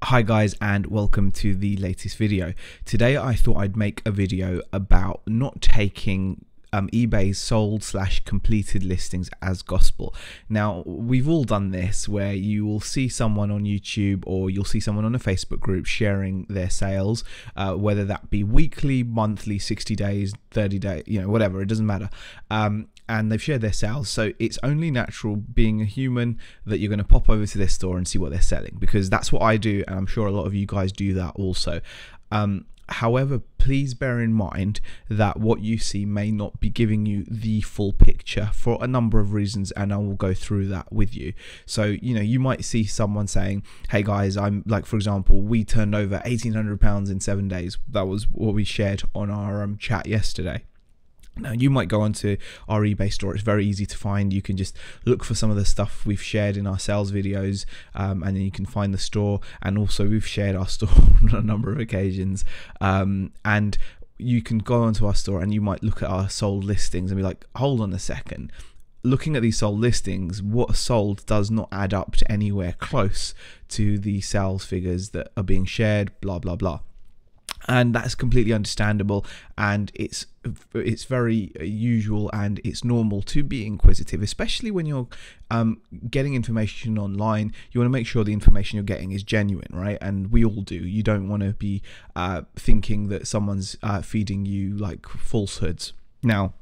Hi guys, and welcome to the latest video. Today I thought I'd make a video about not taking eBay's sold/completed listings as gospel. Now, we've all done this where you will see someone on YouTube or you'll see someone on a Facebook group sharing their sales, whether that be weekly, monthly, 60 days, 30 days, whatever, it doesn't matter. And they've shared their sales, so it's only natural, being a human, that you're going to pop over to their store and see what they're selling, because that's what I do, and I'm sure a lot of you guys do that also. However, please bear in mind that what you see may not be giving you the full picture for a number of reasons, and I will go through that with you. So, you might see someone saying, hey guys, I'm like, for example, we turned over £1,800 in 7 days. That was what we shared on our chat yesterday. Now, you might go onto our eBay store. It's very easy to find. You can just look for some of the stuff we've shared in our sales videos, and then you can find the store. And also, we've shared our store on a number of occasions. And you can go onto our store and you might look at our sold listings and be like, hold on a second. Looking at these sold listings, what sold does not add up to anywhere close to the sales figures that are being shared, blah, blah, blah. And that's completely understandable, and it's very usual and it's normal to be inquisitive, especially when you're getting information online. You want to make sure the information you're getting is genuine, right? And we all do. You don't want to be thinking that someone's feeding you like falsehoods. Now,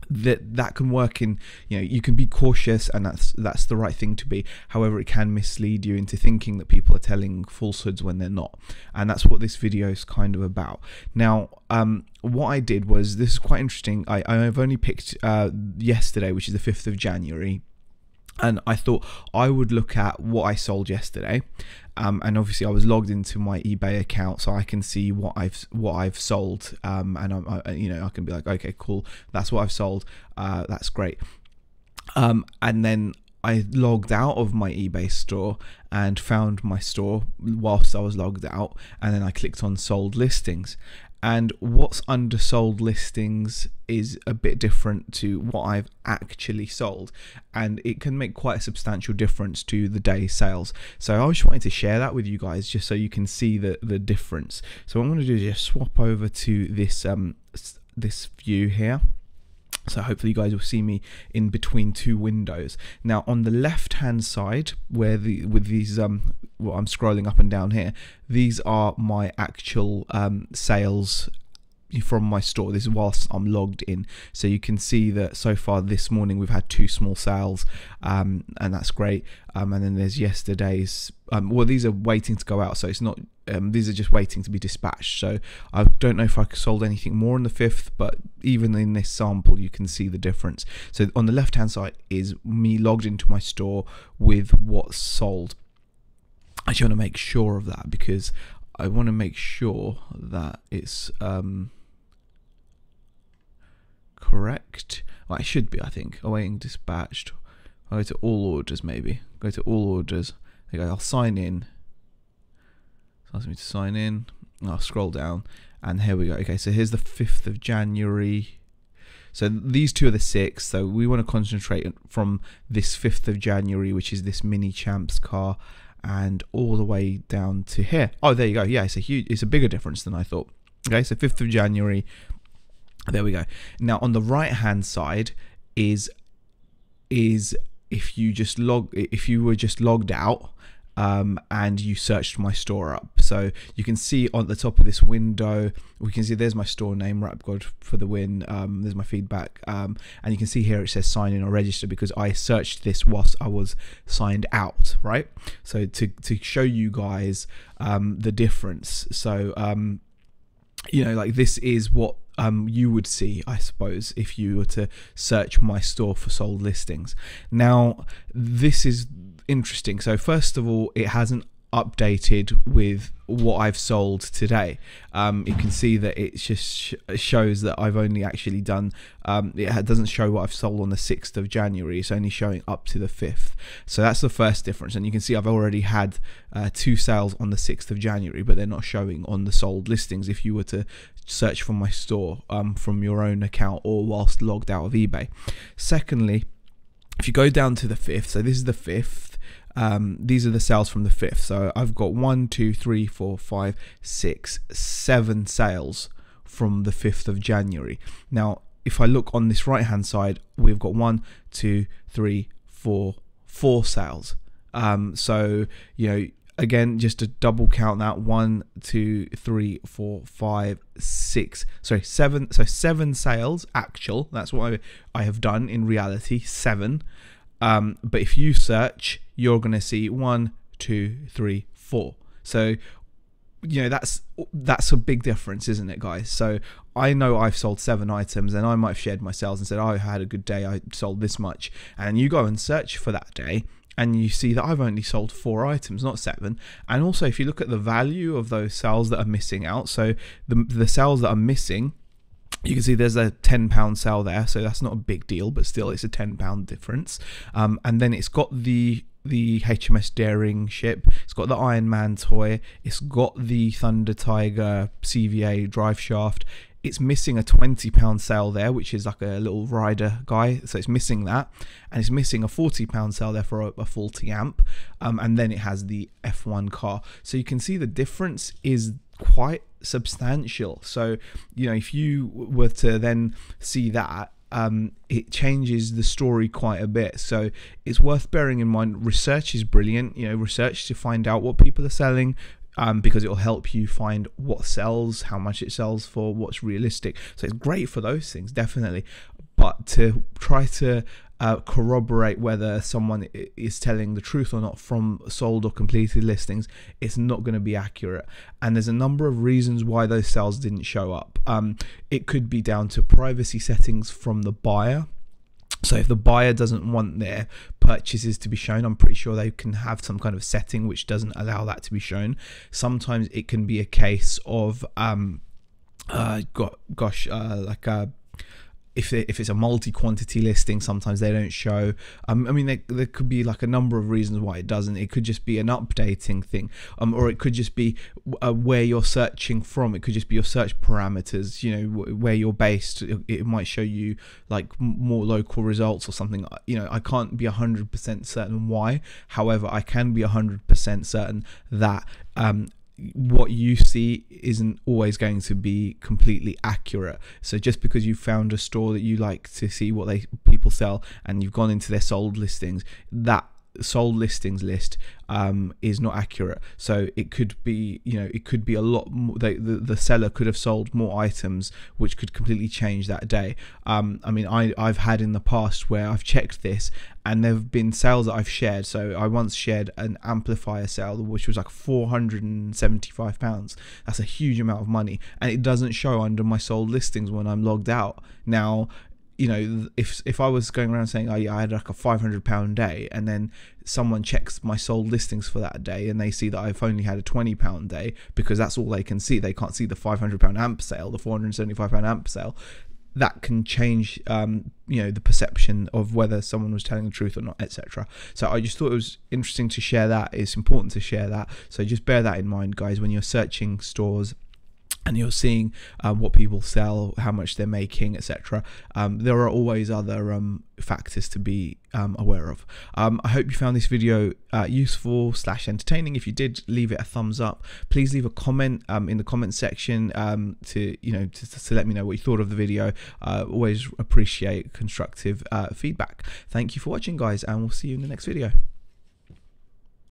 that can work in, you can be cautious, and that's the right thing to be. However, it can mislead you into thinking that people are telling falsehoods when they're not, and that's what this video is kind of about. Now, what I did was, this is quite interesting. I've only picked yesterday, which is the 5th of January, and I thought I would look at what I sold yesterday, and obviously I was logged into my eBay account, so I can see what I've sold, and I can be like, okay, cool, that's what I've sold, that's great. And then I logged out of my eBay store and found my store whilst I was logged out, and then I clicked on sold listings. And what's under sold listings is a bit different to what I've actually sold, and it can make quite a substantial difference to the day's sales. So I just wanted to share that with you guys, just so you can see the difference. So what I'm going to do is just swap over to this this view here. So hopefully you guys will see me in between two windows. Now, on the left hand side, where with these well, I'm scrolling up and down here, these are my actual sales from my store. This is whilst I'm logged in, so you can see that so far this morning we've had 2 small sales, and that's great. And then there's yesterday's, well, these are waiting to go out, so it's not, these are just waiting to be dispatched. So I don't know if I sold anything more on the 5th, but even in this sample you can see the difference. So on the left hand side is me logged into my store with what's sold. I just want to make sure of that, because I want to make sure that it's correct. Well, it should be, I think. Awaiting dispatched. I'll go to all orders, maybe. Go to all orders. There you go. I'll sign in. It asks me to sign in. I'll scroll down, and here we go. Okay, so here's the 5th of January. So these two are the 6th. So we want to concentrate from this 5th of January, which is this Mini Champs car, and all the way down to here. Oh, there you go. Yeah, it's a bigger difference than I thought. Okay, so 5th of January. There we go. Now on the right hand side is if you were just logged out, and you searched my store up. So you can see on the top of this window, we can see there's my store name, Rap God for the win. There's my feedback, and you can see here it says sign in or register, because I searched this whilst I was signed out, right? So to show you guys the difference. So like, this is what you would see, I suppose, if you were to search my store for sold listings. Now, this is interesting. So first of all, it hasn't updated with what I've sold today. You can see that it just shows that I've only actually done, it doesn't show what I've sold on the 6th of January. It's only showing up to the 5th. So that's the first difference. And you can see I've already had 2 sales on the 6th of January, but they're not showing on the sold listings if you were to search for my store from your own account or whilst logged out of eBay. Secondly, if you go down to the 5th, so this is the 5th, these are the sales from the 5th. So I've got 1, 2, 3, 4, 5, 6, 7 sales from the 5th of January. Now, if I look on this right hand side, we've got 1, 2, 3, 4 sales. So, you know, again, just to double count that, 1, 2, 3, 4, 5, 6, sorry, 7. So 7 sales actual. That's what I have done in reality, 7. But if you search, you're going to see 1, 2, 3, 4. So, you know, that's a big difference, isn't it, guys? So I know I've sold 7 items, and I might have shared my sales and said, oh, I had a good day, I sold this much. And you go and search for that day, and you see that I've only sold 4 items, not 7. And also, if you look at the value of those sales that are missing out, so the sales that are missing, you can see there's a £10 sale there, so that's not a big deal, but still it's a £10 difference. And then it's got the HMS Daring ship, it's got the Iron Man toy, it's got the Thunder Tiger CVA drive shaft. It's missing a £20 sale there, which is like a little rider guy, so it's missing that, and it's missing a £40 sale there for a faulty amp, and then it has the F1 car. So you can see the difference is quite substantial. So, you know, if you were to then see that, it changes the story quite a bit. So it's worth bearing in mind. Research is brilliant, you know, research to find out what people are selling, because it will help you find what sells, how much it sells for, what's realistic. So it's great for those things, definitely. But to try to corroborate whether someone is telling the truth or not from sold or completed listings, it's not going to be accurate. And there's a number of reasons why those sales didn't show up. It could be down to privacy settings from the buyer. So if the buyer doesn't want their purchases to be shown, I'm pretty sure they can have some kind of setting which doesn't allow that to be shown. Sometimes it can be a case of if it's a multi-quantity listing, sometimes they don't show. I mean, there could be like a number of reasons why it doesn't. It could just be an updating thing, or it could just be where you're searching from. It could just be your search parameters, you know, where you're based. It might show you like more local results or something. You know, I can't be 100% certain why. However, I can be 100% certain that what you see isn't always going to be completely accurate. So just because you found a store that you like to see what people sell, and you've gone into their sold listings, that sold listings list is not accurate. So it could be, you know, it could be a lot more. The seller could have sold more items, which could completely change that day. I mean, I've had in the past where I've checked this, and there have been sales that I've shared. So I once shared an amplifier sale which was like £475. That's a huge amount of money, and it doesn't show under my sold listings when I'm logged out. Now, you know, if I was going around saying, oh yeah, I had like a £500 day, and then someone checks my sold listings for that day and they see that I've only had a £20 day, because that's all they can see. They can't see the £500 amp sale, the £475 amp sale. That can change, you know, the perception of whether someone was telling the truth or not, etc. So I just thought it was interesting to share that. It's important to share that. So just bear that in mind, guys, when you're searching stores and you're seeing what people sell, how much they're making, etc. There are always other factors to be aware of. I hope you found this video useful / entertaining. If you did, leave it a thumbs up. Please leave a comment in the comment section to let me know what you thought of the video. Always appreciate constructive feedback. Thank you for watching, guys, and we'll see you in the next video.